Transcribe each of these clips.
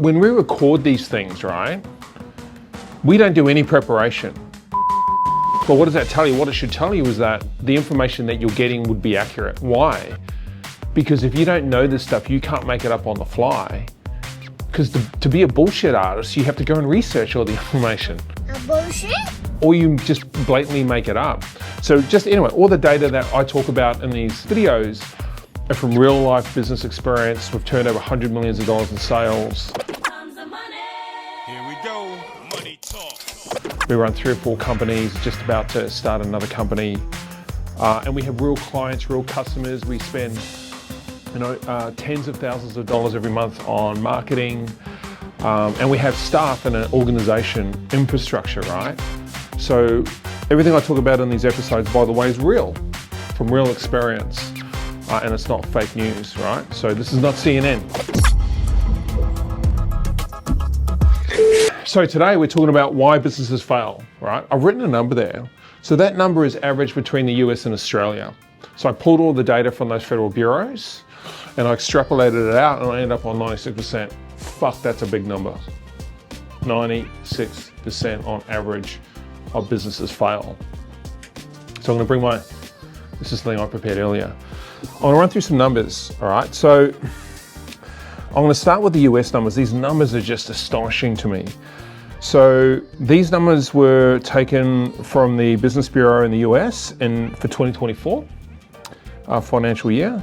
When we record these things, right, we don't do any preparation. But what does that tell you? What it should tell you is that the information that you're getting would be accurate. Why? Because if you don't know this stuff, you can't make it up on the fly. Because to be a bullshit artist, you have to go and research all the information. A bullshit? Or you just blatantly make it up. So just anyway, all the data that I talk about in these videos are from real life business experience. We've turned over $100 million in sales. Here we go, money talk. We run 3 or 4 companies, just about to start another company. And we have real clients, real customers. We spend tens of thousands of dollars every month on marketing. And we have staff and an organization infrastructure, right? So everything I talk about in these episodes, by the way, is real, from real experience. And it's not fake news, right? So this is not CNN. So today we're talking about why businesses fail, right? I've written a number there. So that number is average between the US and Australia. So I pulled all the data from those federal bureaus and I extrapolated it out and I ended up on 96%. Fuck, that's a big number. 96% on average of businesses fail. So I'm gonna bring this is something I prepared earlier. I'm gonna run through some numbers, all right? So I'm gonna start with the US numbers. These numbers are just astonishing to me. So these numbers were taken from the Business Bureau in the US for 2024 financial year.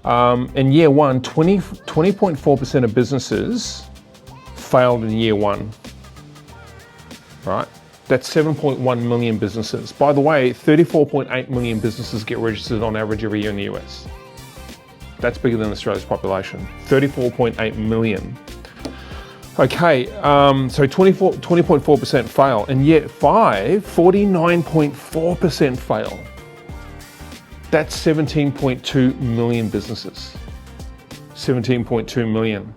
In year one, 20.4% of businesses failed in year one, right? That's 7.1 million businesses. By the way, 34.8 million businesses get registered on average every year in the US. That's bigger than Australia's population, 34.8 million. Okay, so 20.4% fail, and yet 49.4% fail. That's 17.2 million businesses, 17.2 million.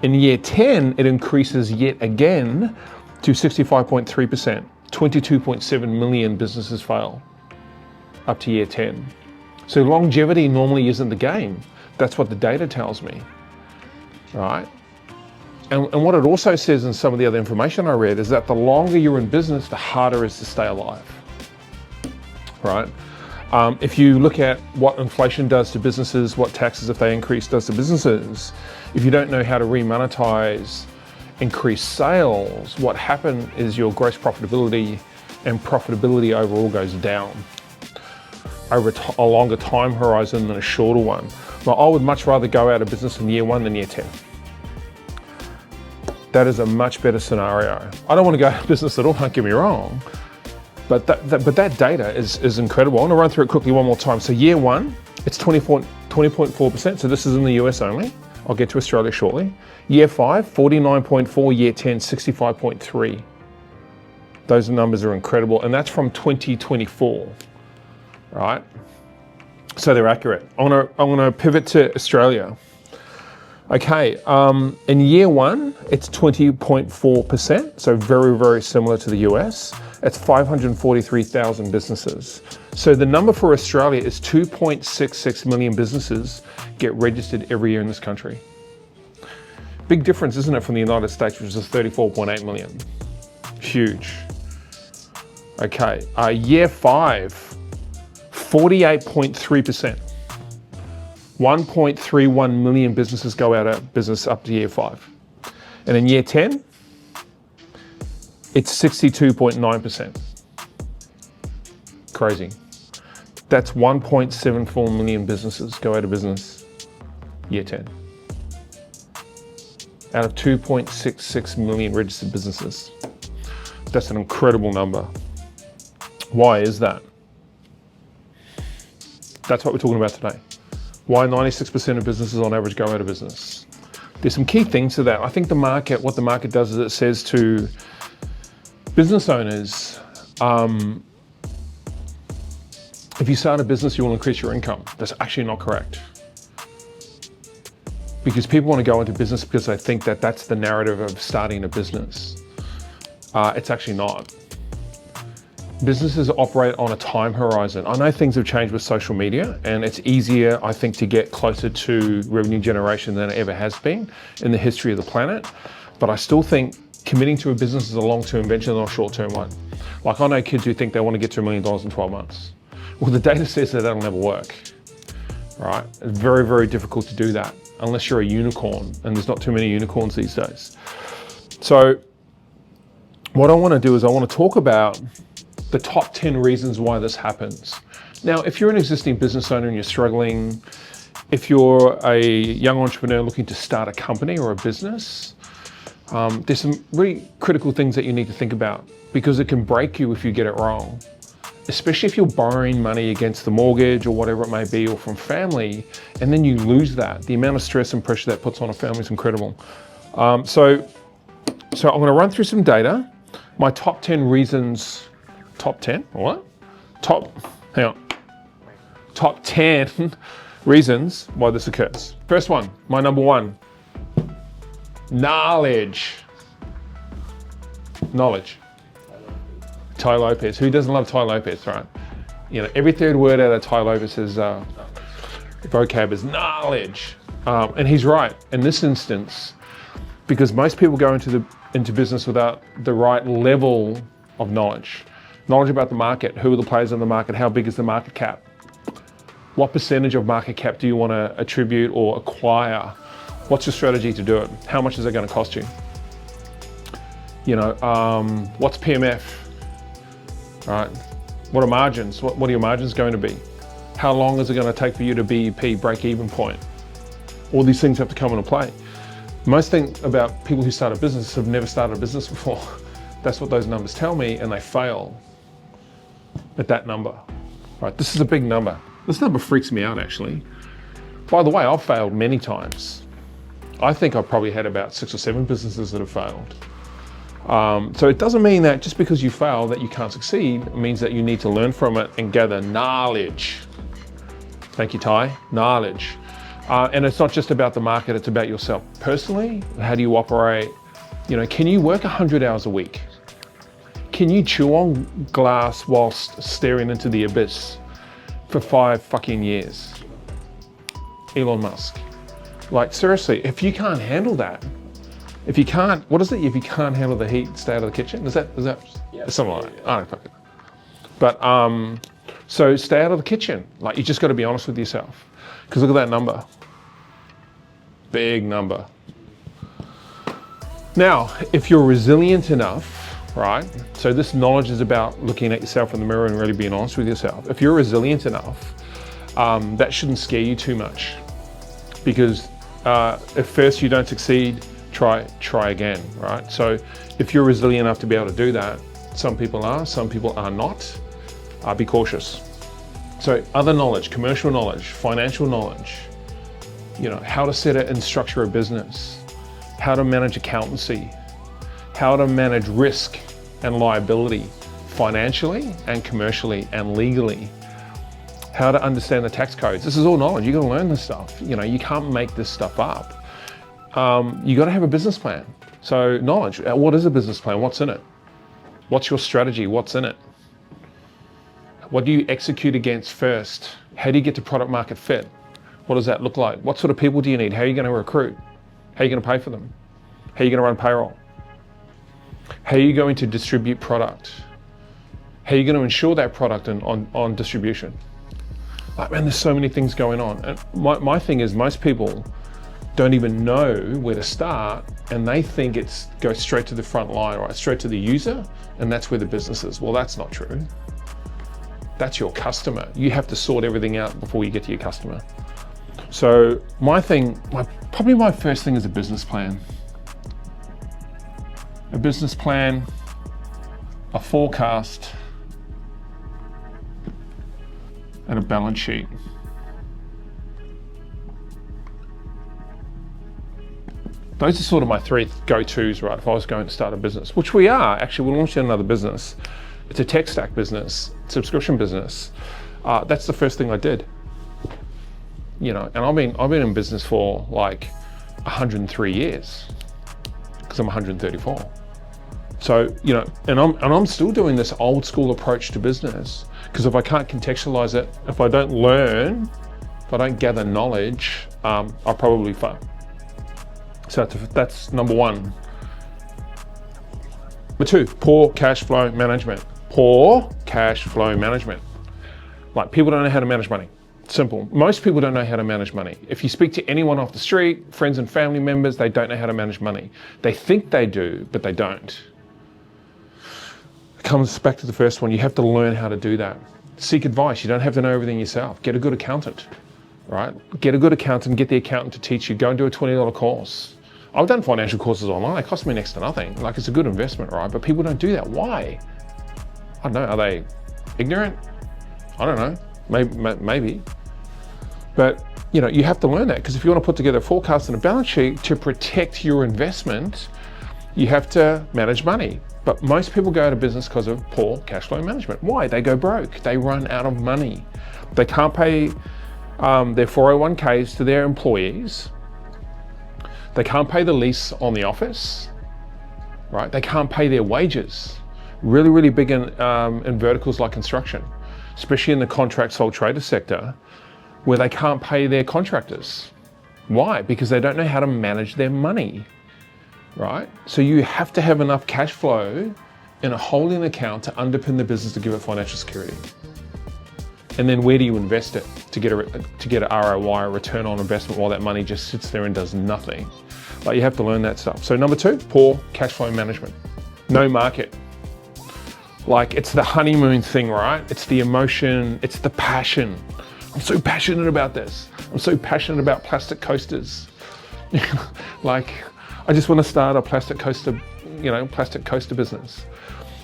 In year 10, it increases yet again to 65.3%, 22.7 million businesses fail up to year 10. So longevity normally isn't the game. That's what the data tells me, right? And what it also says in some of the other information I read is that the longer you're in business, the harder it is to stay alive, right? If you look at what inflation does to businesses, what taxes, if they increase, does to businesses, if you don't know how to remonetize, increase sales, what happens is your gross profitability and profitability overall goes down over a longer time horizon than a shorter one. Now, I would much rather go out of business in year 1 than year 10. That is a much better scenario. I don't want to go out of business at all, don't get me wrong, but that data is incredible. I want to run through it quickly one more time. So year 1, it's 20.4%, so this is in the US only. I'll get to Australia shortly. Year 5, 49.4, year 10, 65.3. Those numbers are incredible, and that's from 2024, right? So they're accurate. I'm gonna pivot to Australia. Okay, in year 1, it's 20.4%, so very, very similar to the US. It's 543,000 businesses. So the number for Australia is 2.66 million businesses get registered every year in this country. Big difference, isn't it, from the United States, which is 34.8 million. Huge. Okay, year 5, 48.3%. 1.31 million businesses go out of business up to year 5. And in year 10, it's 62.9%. Crazy. That's 1.74 million businesses go out of business year 10. Out of 2.66 million registered businesses. That's an incredible number. Why is that? That's what we're talking about today. Why 96% of businesses on average go out of business. There's some key things to that. I think what the market does is it says to business owners, if you start a business, you will increase your income. That's actually not correct. Because people want to go into business because they think that that's the narrative of starting a business. It's actually not. businesses operate on a time horizon. I know things have changed with social media, and it's easier, I think, to get closer to revenue generation than it ever has been in the history of the planet. But I still think committing to a business is a long-term venture, not a short-term one. Like, I know kids who think they want to get to $1 million in 12 months. Well, the data says that that'll never work, right? It's very, very difficult to do that unless you're a unicorn, and there's not too many unicorns these days. So what I want to do is I want to talk about the top 10 reasons why this happens. Now, if you're an existing business owner and you're struggling, if you're a young entrepreneur looking to start a company or a business, there's some really critical things that you need to think about, because it can break you if you get it wrong. Especially if you're borrowing money against the mortgage or whatever it may be, or from family, and then you lose that. The amount of stress and pressure that puts on a family is incredible. So I'm gonna run through some data. My top 10 reasons, top 10, what? Top 10 reasons why this occurs. First one, my number one, knowledge. Ty Lopez. Who doesn't love Ty Lopez, right? You know, every third word out of Ty Lopez's vocab is knowledge. And he's right in this instance, because most people go into business without the right level of knowledge. Knowledge about the market, who are the players in the market, how big is the market cap? What percentage of market cap do you want to attribute or acquire? What's your strategy to do it? How much is it going to cost you? You know, what's PMF? Right? What are margins? What are your margins going to be? How long is it going to take for you to BEP, break even point? All these things have to come into play. Most things about people who start a business have never started a business before. That's what those numbers tell me, and they fail at that number. Right? This is a big number. This number freaks me out, actually. By the way, I've failed many times. I think I've probably had about 6 or 7 businesses that have failed. So it doesn't mean that just because you fail that you can't succeed. It means that you need to learn from it and gather knowledge. Thank you, Ty. Knowledge. And it's not just about the market, it's about yourself. Personally, how do you operate? You know, can you work 100 hours a week? Can you chew on glass whilst staring into the abyss for 5 fucking years? Elon Musk. Like, seriously, if you can't handle that, if you can't, what is it? If you can't handle the heat, stay out of the kitchen? Is that yeah, something like that? I don't fucking know. But, so stay out of the kitchen. Like, you just got to be honest with yourself. Because look at that number. Big number. Now, if you're resilient enough, right? So this knowledge is about looking at yourself in the mirror and really being honest with yourself. If you're resilient enough, that shouldn't scare you too much. Because if first you don't succeed, try again, right? So if you're resilient enough to be able to do that, some people are, some people are not, be cautious. So other knowledge, commercial knowledge, financial knowledge, you know, how to set and structure a business, how to manage accountancy, how to manage risk and liability financially and commercially and legally, how to understand the tax codes. This is all knowledge. You got to learn this stuff. You know, you can't make this stuff up. You got to have a business plan. So knowledge, what is a business plan? What's in it? What's your strategy? What's in it? What do you execute against first? How do you get to product market fit? What does that look like? What sort of people do you need? How are you going to recruit? How are you going to pay for them? How are you going to run payroll? How are you going to distribute product? How are you going to ensure that product on distribution? Like, man, there's so many things going on. And my thing is, most people don't even know where to start, and they think it's go straight to the front line, right? Straight to the user, and that's where the business is. Well, that's not true. That's your customer. You have to sort everything out before you get to your customer. So probably my first thing is a business plan. A business plan, a forecast, and a balance sheet. Those are sort of my 3 go-tos, right? If I was going to start a business, which we are. Actually, we're launching another business. It's a tech stack business, subscription business. That's the first thing I did. You know, and I've been in business for like 103 years, because I'm 134. So, you know, and I'm still doing this old school approach to business, because if I can't contextualize it, if I don't learn, if I don't gather knowledge, I'll probably fail. So that's number one. Number two, poor cash flow management. Poor cash flow management. Like, people don't know how to manage money. Simple. Most people don't know how to manage money. If you speak to anyone off the street, friends and family members, they don't know how to manage money. They think they do, but they don't. It comes back to the first one. You have to learn how to do that. Seek advice. You don't have to know everything yourself. Get a good accountant, right? Get a good accountant, get the accountant to teach you. Go and do a $20 course. I've done financial courses online. It cost me next to nothing. Like, it's a good investment, right? But people don't do that. Why? I don't know. Are they ignorant? I don't know. Maybe. But, you know, you have to learn that, because if you want to put together a forecast and a balance sheet to protect your investment, you have to manage money. But most people go out of business because of poor cash flow management. Why? They go broke. They run out of money. They can't pay their 401ks to their employees. They can't pay the lease on the office, right? They can't pay their wages. Really, really big in verticals like construction, especially in the contract sole trader sector, where they can't pay their contractors. Why? Because they don't know how to manage their money, right? So you have to have enough cash flow in a holding account to underpin the business to give it financial security. And then where do you invest it to get a ROI, a return on investment, while that money just sits there and does nothing? Like, you have to learn that stuff. So number two, poor cash flow management. No market. Like, it's the honeymoon thing, right? It's the emotion, it's the passion. I'm so passionate about this. I'm so passionate about plastic coasters. Like, I just want to start a plastic coaster business.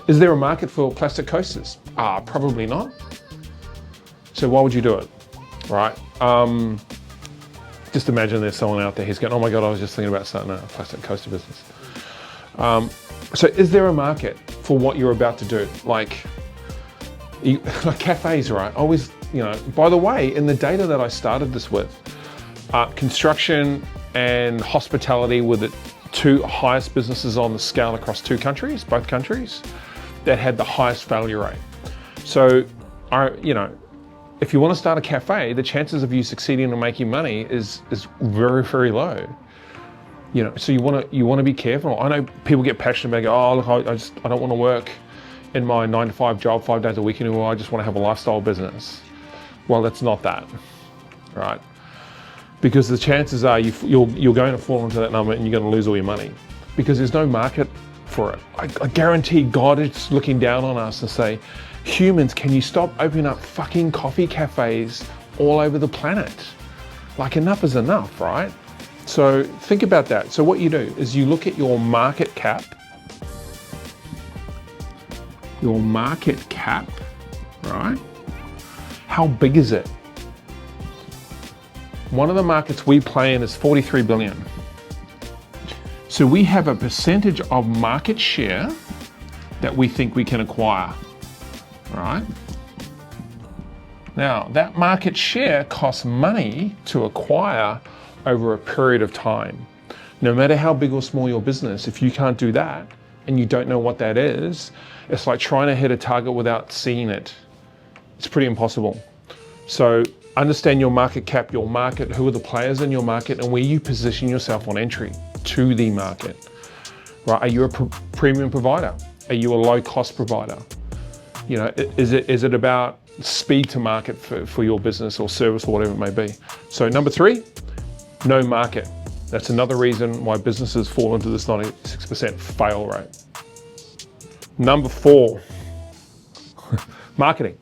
Is there a market for plastic coasters? Probably not. So why would you do it, right? Just imagine there's someone out there who's going, oh my God, I was just thinking about starting a plastic coaster business. So is there a market for what you're about to do? Like cafes, right? Always, you know, by the way, in the data that I started this with, construction and hospitality were the two highest businesses on the scale across both countries, that had the highest failure rate. So, if you want to start a cafe, the chances of you succeeding and making money is very, very low. You know, so you want to be careful. I know people get passionate about, oh look, I don't want to work in my 9-to-5 job 5 days a week anymore. I just want to have a lifestyle business. Well, it's not that, right? Because the chances are you're going to fall into that number and you're going to lose all your money, because there's no market for it. I guarantee God is looking down on us and say, humans, can you stop opening up fucking coffee cafes all over the planet? Like, enough is enough, right? So think about that. So what you do is you look at your market cap. Your market cap, right? How big is it? One of the markets we play in is 43 billion. So we have a percentage of market share that we think we can acquire, right? Now, that market share costs money to acquire over a period of time. No matter how big or small your business, if you can't do that and you don't know what that is, it's like trying to hit a target without seeing it. It's pretty impossible. So understand your market cap, your market, who are the players in your market, and where you position yourself on entry to the market, right? Are you a premium provider? Are you a low cost provider? You know, is it about speed to market for your business or service or whatever it may be? So number three, no market. That's another reason why businesses fall into this 96% fail rate. Number four, marketing.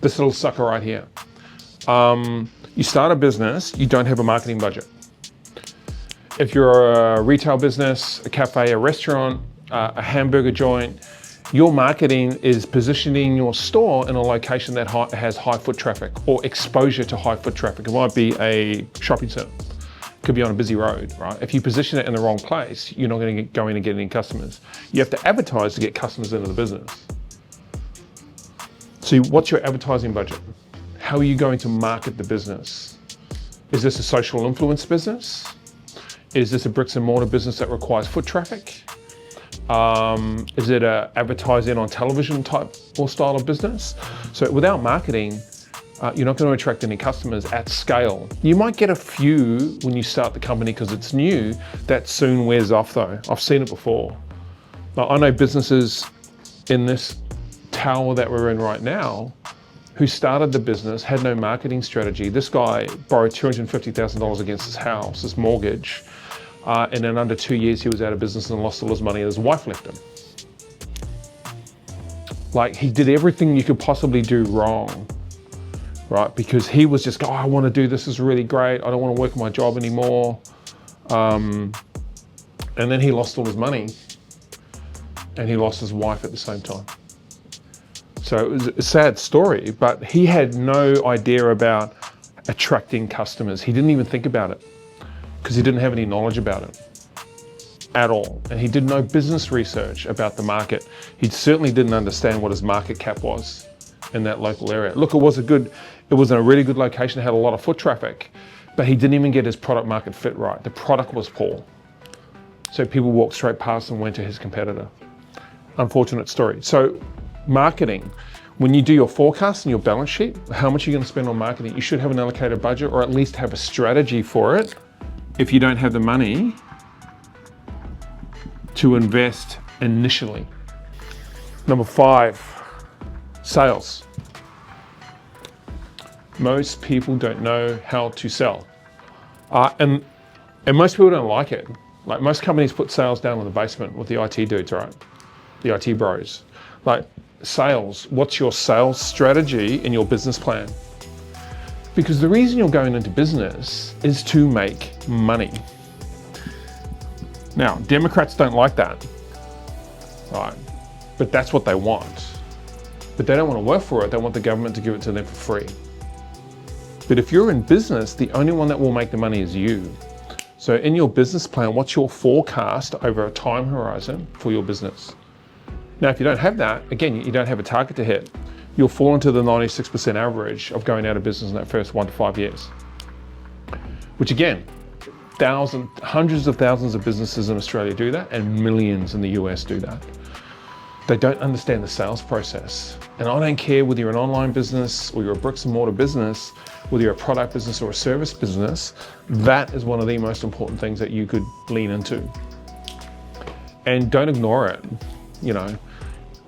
This little sucker right here. You start a business, you don't have a marketing budget. If you're a retail business, a cafe, a restaurant, a hamburger joint, your marketing is positioning your store in a location that has high foot traffic or exposure to high foot traffic. It might be a shopping center. It could be on a busy road, right? If you position it in the wrong place, you're not going to go in and get any customers. You have to advertise to get customers into the business. So what's your advertising budget? How are you going to market the business? Is this a social influence business? Is this a bricks and mortar business that requires foot traffic? Is it a advertising on television type or style of business? So without marketing, you're not going to attract any customers at scale. You might get a few when you start the company because it's new. That soon wears off though. I've seen it before. Now, I know businesses in this tower that we're in right now who started the business, had no marketing strategy. This guy borrowed $250,000 against his house, his mortgage, and in under 2 years he was out of business and lost all his money and his wife left him. Like, he did everything you could possibly do wrong, right? Because he was just, I want to do this, is really great. I don't want to work my job anymore. And then he lost all his money and he lost his wife at the same time. So it was a sad story, but he had no idea about attracting customers. He didn't even think about it because he didn't have any knowledge about it at all. And he did no business research about the market. He certainly didn't understand what his market cap was in that local area. Look, it was in a really good location, it had a lot of foot traffic, but he didn't even get his product market fit right. The product was poor. So people walked straight past and went to his competitor. Unfortunate story. So marketing, when you do your forecast and your balance sheet, how much you're going to spend on marketing, you should have an allocated budget or at least have a strategy for it. If you don't have the money to invest initially. Number 5, sales. Most people don't know how to sell. And most people don't like it. Like, most companies put sales down in the basement with the IT dudes, right? The IT bros. Like, sales, what's your sales strategy in your business plan? Because the reason you're going into business is to make money. Now, Democrats don't like that, right? But that's what they want. But they don't want to work for it. They want the government to give it to them for free. But if you're in business, the only one that will make the money is you. So in your business plan, what's your forecast over a time horizon for your business? Now, if you don't have that, again, you don't have a target to hit, you'll fall into the 96% average of going out of business in that first 1 to 5 years. Which again, hundreds of thousands of businesses in Australia do that, and millions in the US do that. They don't understand the sales process. And I don't care whether you're an online business or you're a bricks and mortar business, whether you're a product business or a service business, that is one of the most important things that you could lean into. And don't ignore it. You know,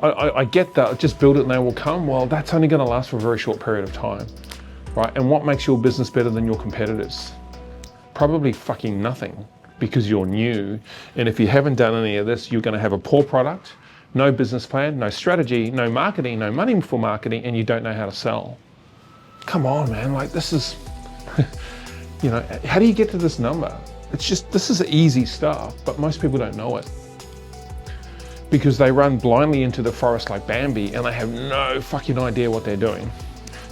I get that, just build it and they will come. Well, that's only going to last for a very short period of time, right? And what makes your business better than your competitors? Probably fucking nothing, because you're new. And if you haven't done any of this, you're going to have a poor product, no business plan, no strategy, no marketing, no money for marketing, and you don't know how to sell. Come on, man, like, this is, you know, how do you get to this number? It's just, this is easy stuff, but most people don't know it. Because they run blindly into the forest like Bambi and they have no fucking idea what they're doing.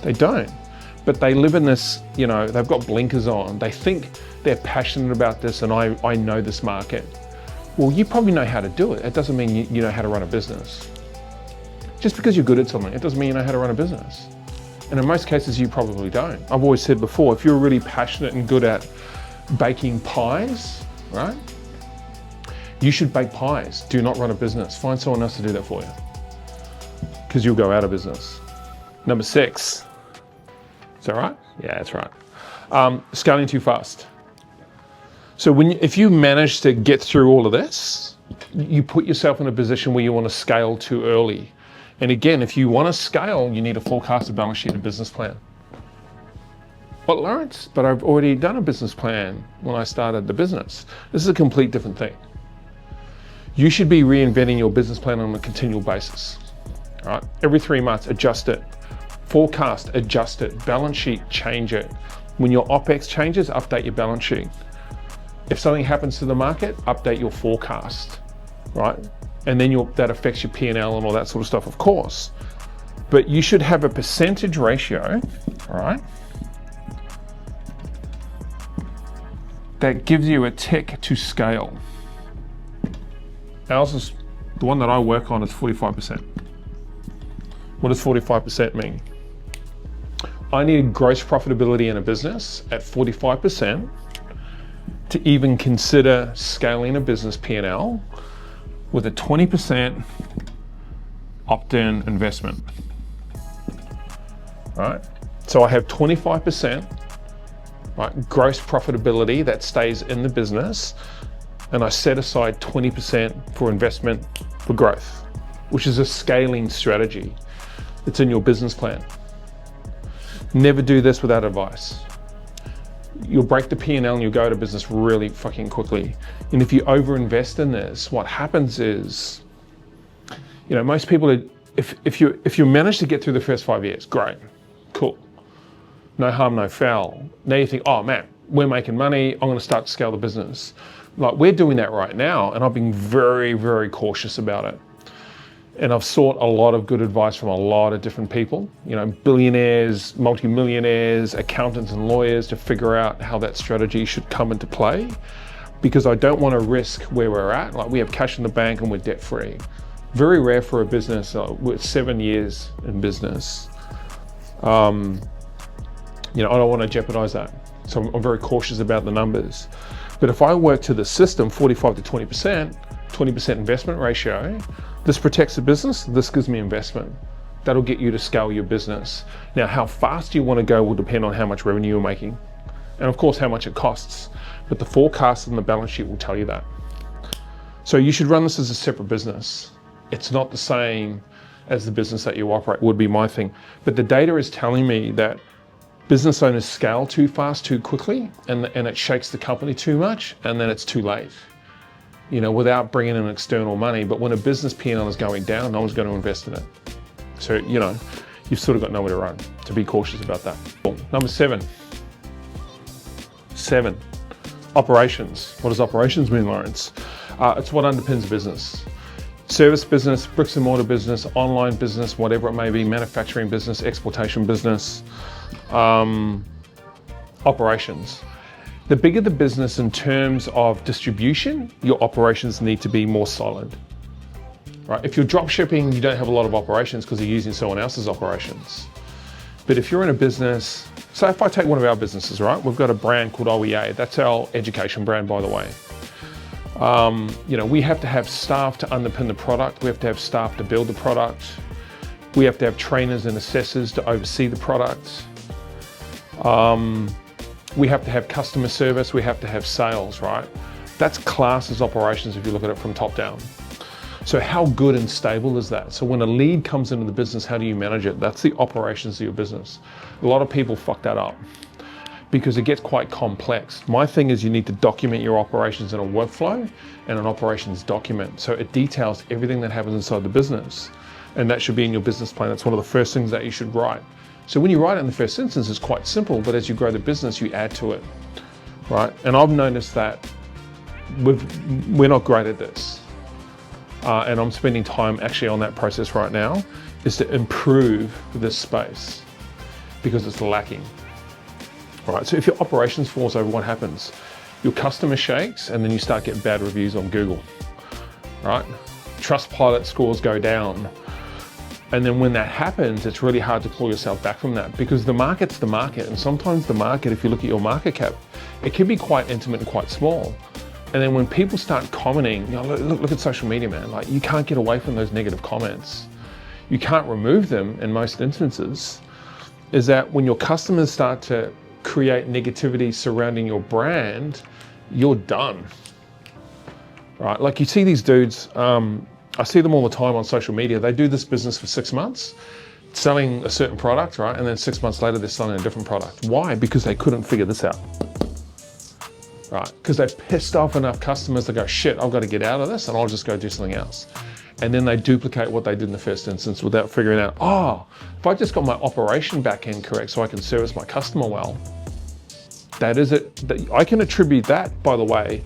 They don't. But they live in this, you know, they've got blinkers on. They think they're passionate about this and I know this market. Well, you probably know how to do it. It doesn't mean you know how to run a business. Just because you're good at something, it doesn't mean you know how to run a business. And in most cases, you probably don't. I've always said before, if you're really passionate and good at baking pies, right? You should bake pies. Do not run a business. Find someone else to do that for you, because you'll go out of business. Number 6. Is that right? Yeah, that's right. Scaling too fast. So if you manage to get through all of this, you put yourself in a position where you want to scale too early. And again, if you want to scale, you need a forecasted balance sheet and business plan. But Lawrence, but I've already done a business plan when I started the business. This is a complete different thing. You should be reinventing your business plan on a continual basis. All right? Every 3 months, adjust it. Forecast, adjust it. Balance sheet, change it. When your OPEX changes, update your balance sheet. If something happens to the market, update your forecast, right? And then that affects your P&L and all that sort of stuff, of course. But you should have a percentage ratio, all right, that gives you a tick to scale. Ours is, the one that I work on is 45%. What does 45% mean? I need gross profitability in a business at 45% to even consider scaling a business P&L with a 20% opt-in investment, right? So I have 25%, right, gross profitability that stays in the business, and I set aside 20% for investment for growth, which is a scaling strategy. It's in your business plan. Never do this without advice. You'll break the P&L and you'll go out of business really fucking quickly. And if you overinvest in this, what happens is, you know, most people, if you manage to get through the first 5 years, great, cool. No harm, no foul. Now you think, oh man, we're making money, I'm gonna start to scale the business. Like, we're doing that right now, and I've been very, very cautious about it. And I've sought a lot of good advice from a lot of different people, you know, billionaires, multimillionaires, accountants and lawyers, to figure out how that strategy should come into play, because I don't want to risk where we're at. Like, we have cash in the bank and we're debt free. Very rare for a business. We're 7 years in business. You know, I don't want to jeopardize that. So I'm very cautious about the numbers. But if I work to the system, 45 to 20% investment ratio, this protects the business, this gives me investment. That'll get you to scale your business. Now, how fast you want to go will depend on how much revenue you're making, and of course how much it costs. But the forecast and the balance sheet will tell you that. So you should run this as a separate business. It's not the same as the business that you operate, would be my thing. But the data is telling me that business owners scale too fast, too quickly, and it shakes the company too much, and then it's too late, you know, without bringing in external money. But when a business P&L is going down, no one's going to invest in it. So, you know, you've sort of got nowhere to run, to be cautious about that. Number 7, operations. What does operations mean, Lawrence? It's what underpins business. Service business, bricks and mortar business, online business, whatever it may be, manufacturing business, exportation business, operations. The bigger the business in terms of distribution, your operations need to be more solid, right? If you're drop shipping, you don't have a lot of operations because you're using someone else's operations. But if you're in a business, so if I take one of our businesses, right? We've got a brand called OEA. That's our education brand, by the way. You know, we have to have staff to underpin the product. We have to have staff to build the product. We have to have trainers and assessors to oversee the product. We have to have customer service. We have to have sales, right? That's classed as operations if you look at it from top down. So how good and stable is that? So when a lead comes into the business, how do you manage it? That's the operations of your business. A lot of people fuck that up because it gets quite complex. My thing is you need to document your operations in a workflow and an operations document. So it details everything that happens inside the business, and that should be in your business plan. That's one of the first things that you should write. So when you write it in the first instance, it's quite simple, but as you grow the business, you add to it, right? And I've noticed that we're not great at this. And I'm spending time actually on that process right now, is to improve this space because it's lacking. Right, so if your operations falls over, what happens? Your customer shakes, and then you start getting bad reviews on Google, right? Trustpilot scores go down. And then when that happens, it's really hard to pull yourself back from that because the market's the market. And sometimes the market, if you look at your market cap, it can be quite intimate and quite small. And then when people start commenting, you know, look at social media, man, like you can't get away from those negative comments. You can't remove them in most instances. Is that when your customers start to create negativity surrounding your brand, you're done, right? Like you see these dudes, I see them all the time on social media. They do this business for 6 months, selling a certain product, right? And then 6 months later, they're selling a different product. Why? Because they couldn't figure this out, right? Because they pissed off enough customers to go, shit, I've got to get out of this and I'll just go do something else. And then they duplicate what they did in the first instance without figuring out, oh, if I just got my operation back end correct so I can service my customer well, that is it. I can attribute that, by the way,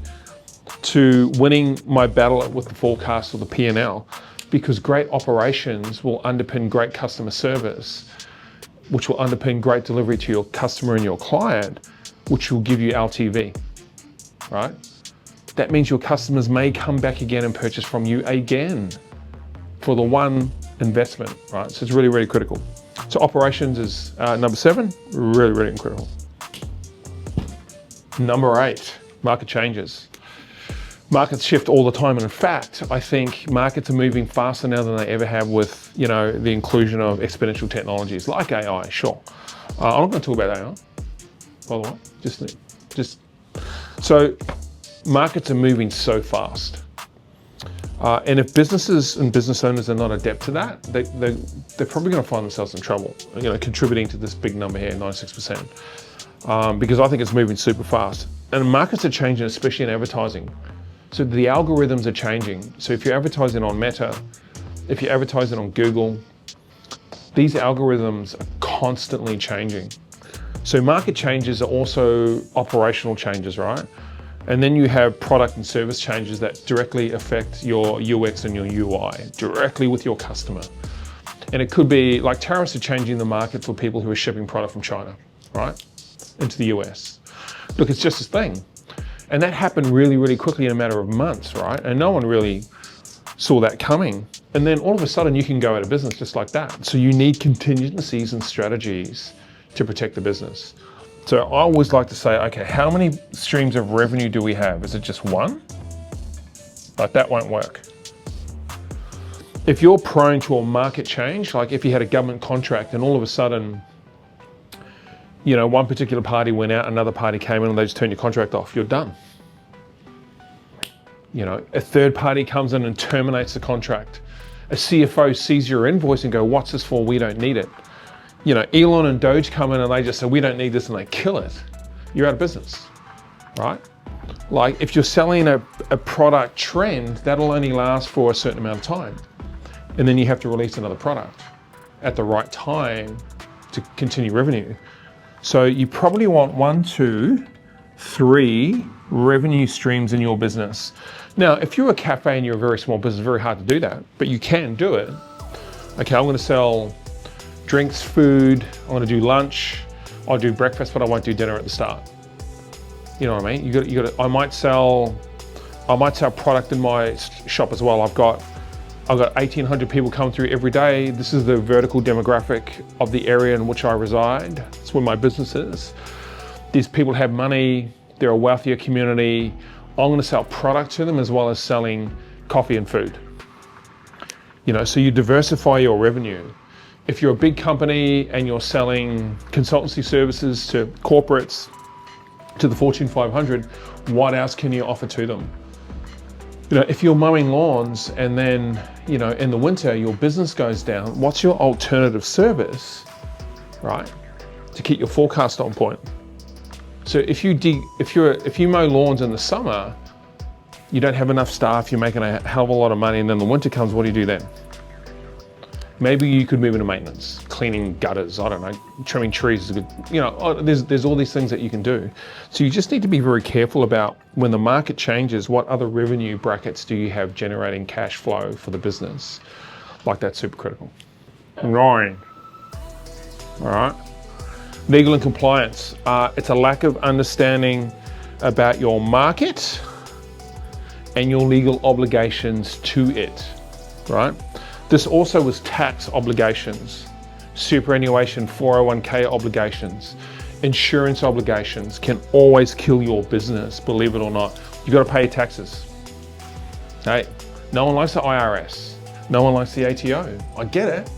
to winning my battle with the forecast or the P&L, because great operations will underpin great customer service, which will underpin great delivery to your customer and your client, which will give you LTV, right? That means your customers may come back again and purchase from you again for the one investment, right? So it's really, really critical. So operations is number 7, really, really critical. Number 8, market changes. Markets shift all the time, and in fact, I think markets are moving faster now than they ever have with, the inclusion of exponential technologies like AI. Sure, I'm not going to talk about AI, by the way. Just so markets are moving so fast, and if businesses and business owners are not adept to that, they're probably going to find themselves in trouble. Contributing to this big number here, 96%, because I think it's moving super fast, and markets are changing, especially in advertising. So the algorithms are changing. So if you're advertising on Meta, if you're advertising on Google, these algorithms are constantly changing. So market changes are also operational changes, right? And then you have product and service changes that directly affect your UX and your UI, directly with your customer. And it could be like tariffs are changing the market for people who are shipping product from China, right, into the US. Look, it's just a thing. And that happened really, really quickly in a matter of months, right? And no one really saw that coming. And then all of a sudden you can go out of business just like that. So you need contingencies and strategies to protect the business. So I always like to say, okay, how many streams of revenue do we have? Is it just one? Like that won't work. If you're prone to a market change, like if you had a government contract and all of a sudden, one particular party went out, another party came in and they just turned your contract off, you're done. A third party comes in and terminates the contract. A CFO sees your invoice and go, what's this for? We don't need it. Elon and Doge come in and they just say, we don't need this, and they kill it. You're out of business, right? Like if you're selling a product trend, that'll only last for a certain amount of time. And then you have to release another product at the right time to continue revenue. So you probably want 1, 2, 3 revenue streams in your business. Now, if you're a cafe and you're a very small business, it's very hard to do that, but you can do it. Okay, I'm going to sell drinks, food, I'm going to do lunch, I'll do breakfast, but I won't do dinner at the start. You know what I mean? I might sell product in my shop as well. I've got 1,800 people come through every day. This is the vertical demographic of the area in which I reside. That's where my business is. These people have money, they're a wealthier community. I'm going to sell product to them as well as selling coffee and food. So you diversify your revenue. If you're a big company and you're selling consultancy services to corporates, to the Fortune 500, what else can you offer to them? If you're mowing lawns and then, in the winter, your business goes down, what's your alternative service, right? To keep your forecast on point. So if you mow lawns in the summer, you don't have enough staff, you're making a hell of a lot of money, and then the winter comes, what do you do then? Maybe you could move into maintenance, cleaning gutters, I don't know, trimming trees is a good, there's all these things that you can do. So you just need to be very careful about when the market changes, what other revenue brackets do you have generating cash flow for the business? Like that's super critical. Right. All right. Legal and compliance. It's a lack of understanding about your market and your legal obligations to it, right? This also was tax obligations, superannuation, 401k obligations, insurance obligations can always kill your business, believe it or not. You've got to pay your taxes. Hey, no one likes the IRS. No one likes the ATO. I get it,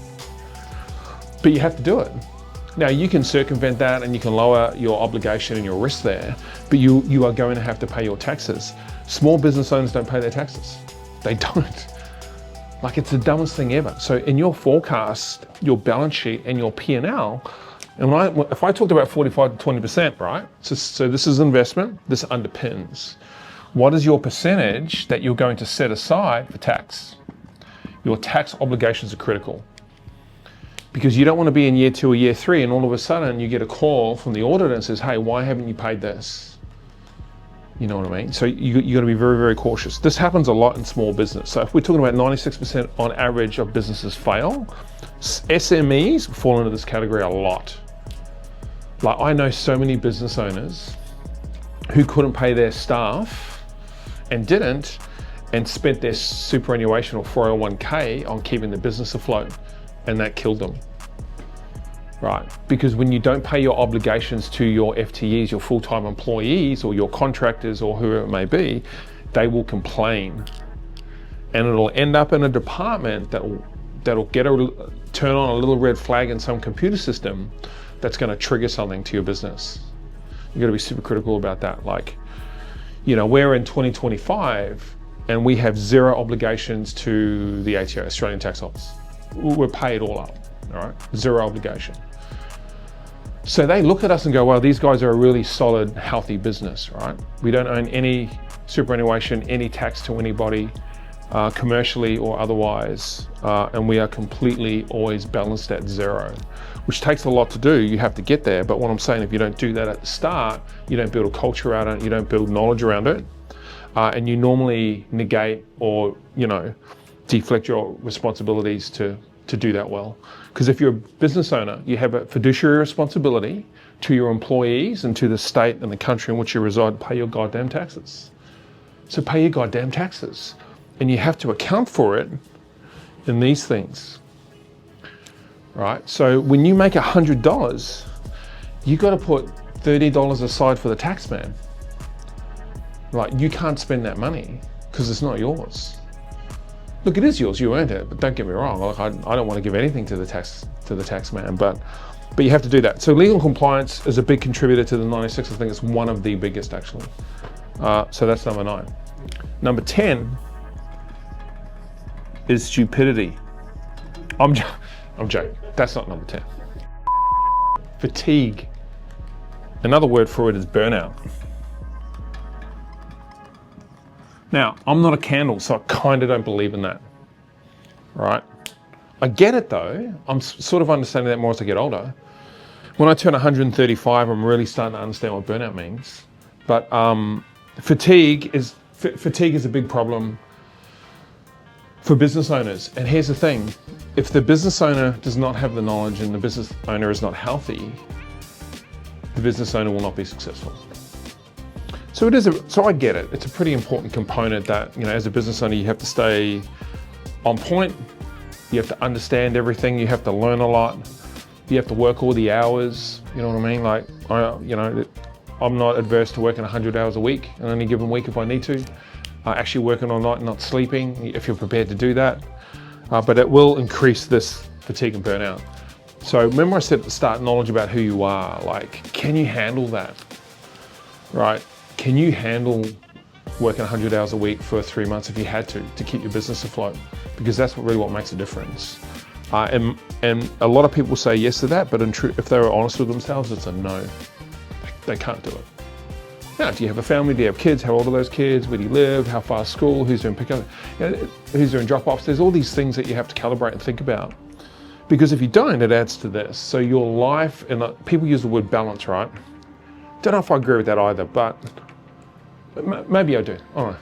but you have to do it. Now you can circumvent that and you can lower your obligation and your risk there, but you are going to have to pay your taxes. Small business owners don't pay their taxes. They don't. Like it's the dumbest thing ever. So in your forecast, your balance sheet and your P&L, and if I talked about 45 to 20%, right? So this is investment, this underpins. What is your percentage that you're going to set aside for tax? Your tax obligations are critical. Because you don't want to be in year 2 or year 3 and all of a sudden you get a call from the auditor and says, hey, why haven't you paid this? You know what I mean? So you got to be very, very cautious. This happens a lot in small business. So if we're talking about 96% on average of businesses fail, SMEs fall into this category a lot. Like I know so many business owners who couldn't pay their staff and didn't, and spent their superannuation or 401k on keeping the business afloat, and that killed them. Right, because when you don't pay your obligations to your FTEs, your full-time employees or your contractors or whoever it may be, they will complain, and it'll end up in a department that'll turn on a little red flag in some computer system that's going to trigger something to your business. You got to be super critical about that. Like, we're in 2025 and we have zero obligations to the ATO, Australian Tax Office. We're paid all up, all right? Zero obligation. So they look at us and go, well, these guys are a really solid, healthy business, right? We don't own any superannuation, any tax to anybody, commercially or otherwise, and we are completely always balanced at zero, which takes a lot to do. You have to get there, but what I'm saying, if you don't do that at the start, you don't build a culture around it, you don't build knowledge around it, and you normally negate or deflect your responsibilities to do that well. Because if you're a business owner, you have a fiduciary responsibility to your employees and to the state and the country in which you reside to pay your goddamn taxes. So pay your goddamn taxes. And you have to account for it in these things, right? So when you make $100, you got to put $30 aside for the tax man. Like, you can't spend that money because it's not yours. Look, it is yours, you earned it, but don't get me wrong. Like, I don't want to give anything to the tax man, but you have to do that. So legal compliance is a big contributor to the 96. I think it's one of the biggest, actually. So that's number 9. Number 10 is stupidity. I'm joking. That's not number 10. Fatigue. Another word for it is burnout. Now, I'm not a candle, so I kind of don't believe in that, right? I get it though. I'm sort of understanding that more as I get older. When I turn 135, I'm really starting to understand what burnout means. But fatigue is a big problem for business owners. And here's the thing, if the business owner does not have the knowledge and the business owner is not healthy, the business owner will not be successful. So I get it. It's a pretty important component that, as a business owner, you have to stay on point. You have to understand everything. You have to learn a lot. You have to work all the hours. You know what I mean? Like, I'm not adverse to working 100 hours a week on any given week if I need to. Actually working all night and not sleeping, if you're prepared to do that. But it will increase this fatigue and burnout. So remember I said at the start, knowledge about who you are. Like, can you handle that, right? Can you handle working 100 hours a week for 3 months if you had to keep your business afloat? Because that's really what makes a difference. And a lot of people say yes to that, but in truth, if they were honest with themselves, it's a no. They can't do it. Now, do you have a family? Do you have kids? How old are those kids? Where do you live? How far is school? Who's doing pickup? Who's doing drop-offs? There's all these things that you have to calibrate and think about. Because if you don't, it adds to this. So your life, and people use the word balance, right? Don't know if I agree with that either, but maybe I do. I don't know.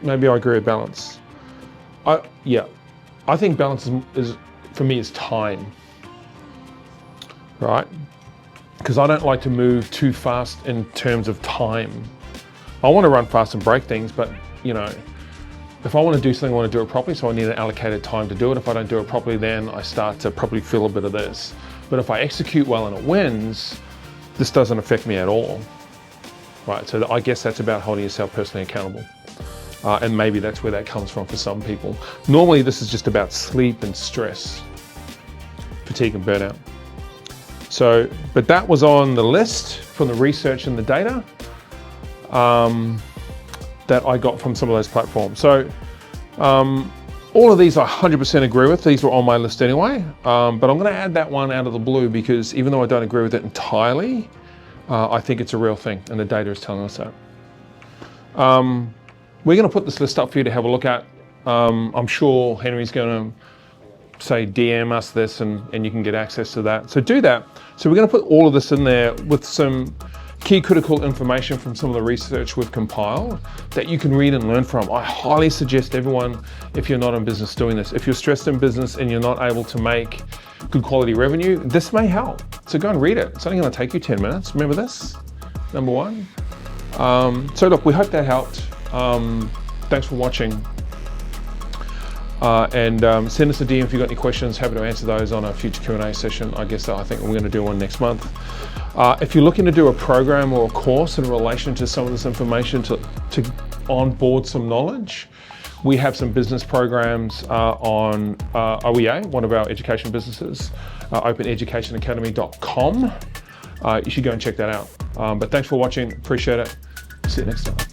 Maybe I agree with balance. I think balance is for me is time, right? Because I don't like to move too fast in terms of time. I want to run fast and break things, but if I want to do something, I want to do it properly, so I need an allocated time to do it. If I don't do it properly, then I start to probably feel a bit of this. But if I execute well and it wins, this doesn't affect me at all, right? So I guess that's about holding yourself personally accountable. And maybe that's where that comes from for some people. Normally, this is just about sleep and stress, fatigue and burnout. So, but that was on the list from the research and the data that I got from some of those platforms. So all of these I 100% agree with. These were on my list anyway, but I'm gonna add that one out of the blue because even though I don't agree with it entirely, I think it's a real thing and the data is telling us that. We're gonna put this list up for you to have a look at. I'm sure Henry's gonna say DM us this and you can get access to that. So do that. So we're going to put all of this in there with some key critical information from some of the research we've compiled that you can read and learn from. I highly suggest everyone, if you're not in business, doing this. If you're stressed in business and you're not able to make good quality revenue, this may help. So go and read it. It's only going to take you 10 minutes. Remember this, number 1. So look, we hope that helped. Thanks for watching. And send us a DM if you've got any questions. Happy to answer those on a future Q&A session. I think we're going to do one next month. If you're looking to do a program or a course in relation to some of this information to onboard some knowledge, we have some business programs on OEA, one of our education businesses, openeducationacademy.com. You should go and check that out. But thanks for watching. Appreciate it. See you next time.